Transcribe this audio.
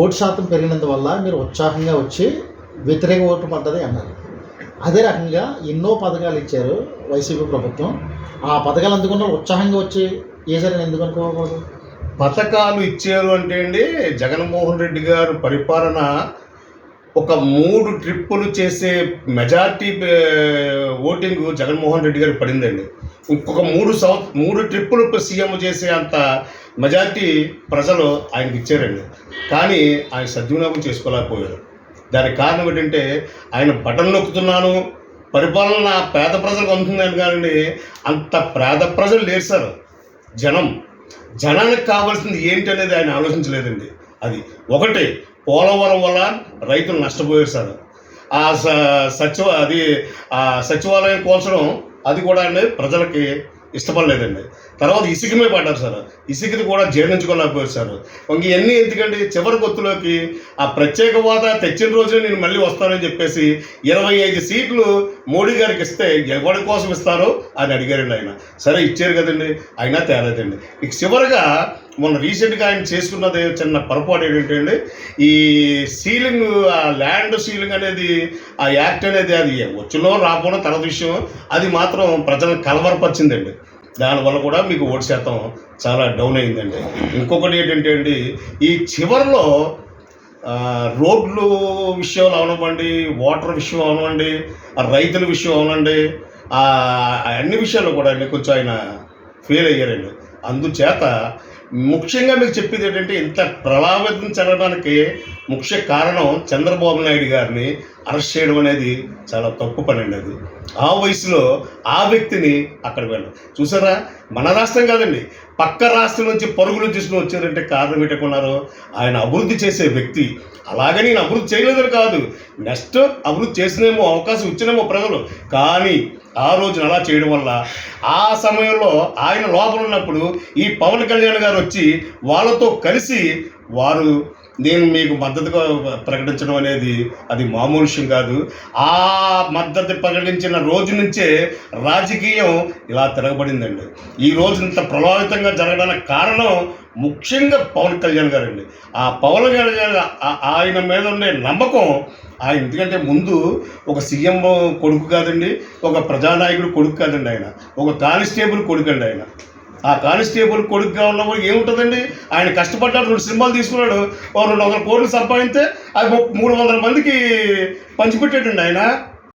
Vote శాతం పెరిగినందువల్ల మీరు ఉత్సాహంగా వచ్చి వ్యతిరేక ఓటు పడ్డది అన్నారు. అదే రకంగా ఎన్నో పథకాలు ఇచ్చారు వైసీపీ ప్రభుత్వం. ఆ పథకాలు అందుకున్న ఉత్సాహంగా వచ్చి ఏసారని ఎందుకు అనుకోకూడదు? పథకాలు ఇచ్చారు అంటే అండి, జగన్మోహన్ రెడ్డి గారు పరిపాలన ఒక 3 ట్రిప్పులు చేసే మెజార్టీ ఓటింగ్ జగన్మోహన్ రెడ్డి గారికి పడిందండి. ఇంకొక 3 ట్రిప్పులు సీఎం చేసే అంత మెజార్టీ ప్రజలు ఆయనకి ఇచ్చారండి. కానీ ఆయన సద్వినియోగం చేసుకోలేకపోయారు. దానికి కారణం ఏంటంటే, ఆయన బటన్ నొక్కుతున్నాను, పరిపాలన పేద ప్రజలకు అందుతుందని కానీ అంత పేద ప్రజలు లేరు సార్. జనానికి కావాల్సింది ఏంటి అనేది ఆయన ఆలోచించలేదండి. అది ఒకటి, పోలవరం వల్ల రైతులు నష్టపోయారు సార్. ఆ సచివాలయం కోల్చడం అది కూడా అండి ప్రజలకి ఇష్టపడలేదండి. తర్వాత ఇసుక మీద పడ్డారు సార్. ఇసుకది కూడా జీర్ణించుకోలేకపోయారు సార్. ఇవన్నీ ఎందుకండి, చివరి గొత్తులోకి ఆ ప్రత్యేక హోదా తెచ్చిన రోజునే నేను మళ్ళీ వస్తానని చెప్పేసి 25 సీట్లు మోడీ గారికి ఇస్తే ఎవరి కోసం ఇస్తారో అని అడిగారండి ఆయన. సరే ఇచ్చారు కదండి, అయినా తేలేదండి. ఇక చివరిగా మొన్న రీసెంట్గా ఆయన చేసుకున్నది చిన్న పొరపాటు ఏంటంటే అండి, ఈ సీలింగ్, ఆ ల్యాండ్ సీలింగ్ అనేది, ఆ యాక్ట్ అనేది అది వచ్చినో రాకపోవడం తర్వాత విషయం, అది మాత్రం ప్రజలను కలవరపరిచిందండి. దానివల్ల కూడా మీకు ఓటు శాతం చాలా డౌన్ అయిందండి. ఇంకొకటి ఏంటంటే అండి, ఈ చివరిలో రోడ్లు విషయాలు అవనివ్వండి, వాటర్ విషయం అవనివ్వండి, రైతుల విషయం అవనండి, అన్ని విషయాల్లో కూడా అండి కొంచెం ఆయన ఫెయిల్ అయ్యారండి. అందుచేత ముఖ్యంగా మీకు చెప్పేది ఏంటంటే, ఇంత ప్రభావితం చెందడానికి ముఖ్య కారణం చంద్రబాబు నాయుడు గారిని అరెస్ట్ చేయడం అనేది చాలా తప్పు పని అండి. అది ఆ వయసులో ఆ వ్యక్తిని అక్కడ వెళ్ళాం చూసారా. మన రాష్ట్రం కాదండి, పక్క రాష్ట్రం నుంచి పరుగులు తీసుకుని వచ్చారంటే కారణం ఏంటనుకున్నారు, ఆయన అభివృద్ధి చేసే వ్యక్తి. అలాగే నేను అభివృద్ధి చేయలేదని కాదు, నెక్స్ట్ అభివృద్ధి చేసినేమో, అవకాశం ఇచ్చినేమో ప్రజలు. కానీ ఆ రోజున అలా చేయడం వల్ల ఆ సమయంలో ఆయన లోపల ఉన్నప్పుడు ఈ పవన్ కళ్యాణ్ గారు వచ్చి వాళ్ళతో కలిసి వారు నేను మీకు మద్దతుగా ప్రకటించడం అనేది అది మామూలు విషయం కాదు. ఆ మద్దతు ప్రకటించిన రోజు నుంచే రాజకీయం ఇలా తిరగబడిందండి. ఈ రోజు ఇంత ప్రభావితంగా జరగడానికి కారణం ముఖ్యంగా పవన్ కళ్యాణ్ గారండి. ఆ పవన్ కళ్యాణ్ ఆయన మీద ఉండే నమ్మకం ఆయన, ఎందుకంటే ముందు ఒక సీఎం కొడుకు కాదండి, ఒక ప్రజానాయకుడు కొడుకు కాదండి, ఆయన ఒక కానిస్టేబుల్ కొడుకు అండి. ఆయన ఆ కానిస్టేబుల్ కొడుకుగా ఉన్నప్పుడు ఏముంటుందండి, ఆయన కష్టపడ్డాడు, 2 సినిమాలు తీసుకున్నాడు, 200 కోట్లు సంపాదింస్తే అది 300 మందికి పంచిపెట్టాడండి ఆయన.